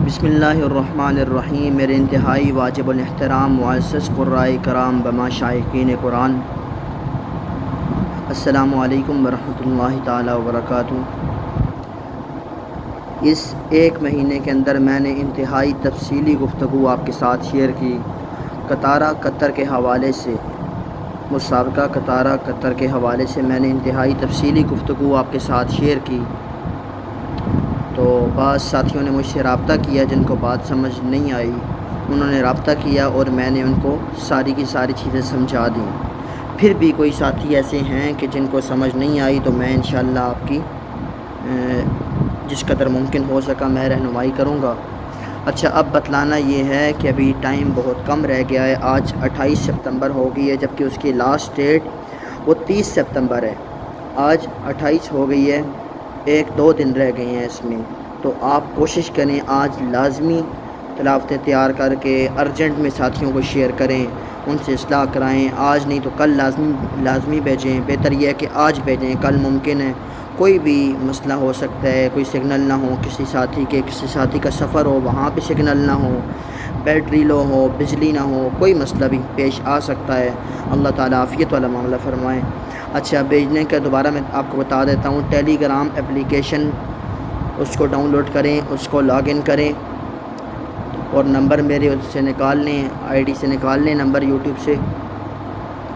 بسم اللہ الرحمن الرحیم۔ میرے انتہائی واجب الاحترام معزز قرائے کرام بما شائقین قرآن، السلام علیکم ورحمۃ اللہ تعالی وبرکاتہ۔ اس ایک مہینے کے اندر میں نے انتہائی تفصیلی گفتگو آپ کے ساتھ شیئر کی قطارہ قطر کے حوالے سے، مسابقہ قطارہ قطر کے حوالے سے میں نے انتہائی تفصیلی گفتگو آپ کے ساتھ شیئر کی۔ تو بعض ساتھیوں نے مجھ سے رابطہ کیا جن کو بات سمجھ نہیں آئی، انہوں نے رابطہ کیا اور میں نے ان کو ساری کی ساری چیزیں سمجھا دیں۔ پھر بھی کوئی ساتھی ایسے ہیں کہ جن کو سمجھ نہیں آئی، تو میں انشاءاللہ آپ کی جس قدر ممکن ہو سکا میں رہنمائی کروں گا۔ اچھا، اب بتلانا یہ ہے کہ ابھی ٹائم بہت کم رہ گیا ہے۔ آج 28 سپتمبر ہو گئی ہے، جبکہ اس کی لاسٹ ڈیٹ وہ 30 سپتمبر ہے۔ آج 28 ہو گئی ہے، 1-2 دن رہ گئے ہیں اس میں۔ تو آپ کوشش کریں آج لازمی تلاوتیں تیار کر کے ارجنٹ میں ساتھیوں کو شیئر کریں، ان سے اصلاح کرائیں۔ آج نہیں تو کل لازمی بھیجیں۔ بہتر یہ ہے کہ آج بھیجیں، کل ممکن ہے کوئی بھی مسئلہ ہو سکتا ہے، کوئی سگنل نہ ہو، کسی ساتھی کا سفر ہو وہاں پہ سگنل نہ ہو، بیٹری لو ہو، بجلی نہ ہو، کوئی مسئلہ بھی پیش آ سکتا ہے۔ اللہ تعالیٰ عافیت والا معاملہ فرمائیں۔ اچھا، بھیجنے کا دوبارہ میں آپ کو بتا دیتا ہوں۔ ٹیلی گرام اپلیکیشن اس کو ڈاؤن لوڈ کریں، اس کو لاگ ان کریں اور نمبر میرے اس سے نکال لیں، آئی ڈی سے نکال لیں نمبر یوٹیوب سے۔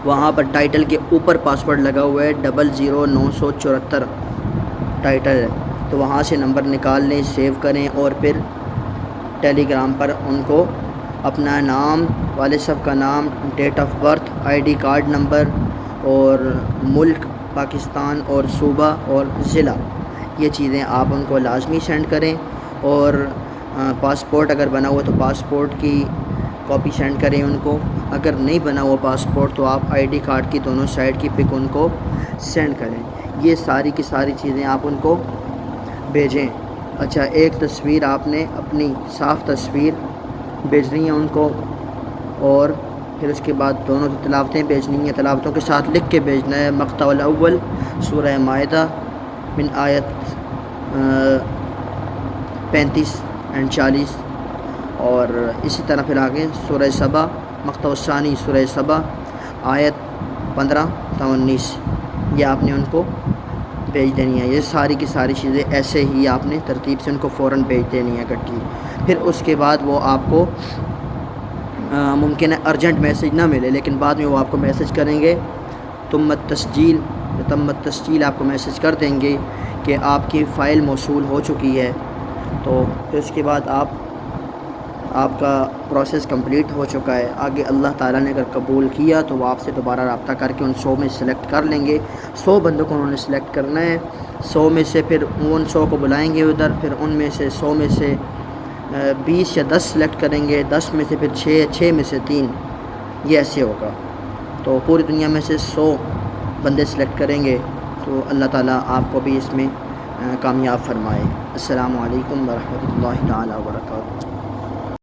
وہاں پر ٹائٹل کے اوپر پاسورڈ لگا ہوا ہے 00974 ٹائٹل ہے، تو وہاں سے نمبر نکال لیں، سیو کریں اور پھر ٹیلی گرام پر ان کو اپنا نام، والد صاحب کا نام، date of birth, I D card number اور ملک پاکستان اور صوبہ اور ضلع، یہ چیزیں آپ ان کو لازمی سینڈ کریں۔ اور پاسپورٹ اگر بنا ہوا تو پاسپورٹ کی کاپی سینڈ کریں ان کو۔ اگر نہیں بنا ہوا پاسپورٹ تو آپ آئی ڈی کارڈ کی دونوں سائڈ کی پک ان کو سینڈ کریں۔ یہ ساری کی ساری چیزیں آپ ان کو بھیجیں۔ اچھا، ایک تصویر آپ نے اپنی صاف تصویر بھیجنی ہے ان کو، اور پھر اس کے بعد دونوں تلاوتیں بھیجنی ہیں، تلاوتوں کے ساتھ لکھ کے بھیجنا ہے۔ مقطع الاول سورہ مائدہ من آیت 35 اور 40، اور اسی طرح پھر آگے سورہ سبا، مقطع الثانی سورہ سبا آیت 15 تا 19، یہ آپ نے ان کو بھیج دینی ہے۔ یہ ساری کی ساری چیزیں ایسے ہی آپ نے ترتیب سے ان کو فوراً بھیج دینی ہے اکٹھی۔ پھر اس کے بعد وہ آپ کو ممکن ہے ارجنٹ میسج نہ ملے، لیکن بعد میں وہ آپ کو میسج کریں گے، تم تسجیل آپ کو میسج کر دیں گے کہ آپ کی فائل موصول ہو چکی ہے۔ تو پھر اس کے بعد آپ کا پروسیس کمپلیٹ ہو چکا ہے۔ آگے اللہ تعالیٰ نے اگر قبول کیا تو وہ آپ سے دوبارہ رابطہ کر کے ان 100 میں سلیکٹ کر لیں گے۔ 100 بندوں کو انہوں نے سلیکٹ کرنا ہے، 100 میں سے پھر ان 100 کو بلائیں گے ادھر، پھر ان میں سے 100 میں سے 20 یا 10 سلیکٹ کریں گے، 10 میں سے پھر 6 میں سے 3، یہ ایسے ہوگا۔ تو پوری دنیا میں سے 100 بندے سلیکٹ کریں گے۔ تو اللہ تعالیٰ آپ کو بھی اس میں کامیاب فرمائے۔ السلام علیکم ورحمۃ اللہ تعالی وبرکاتہ۔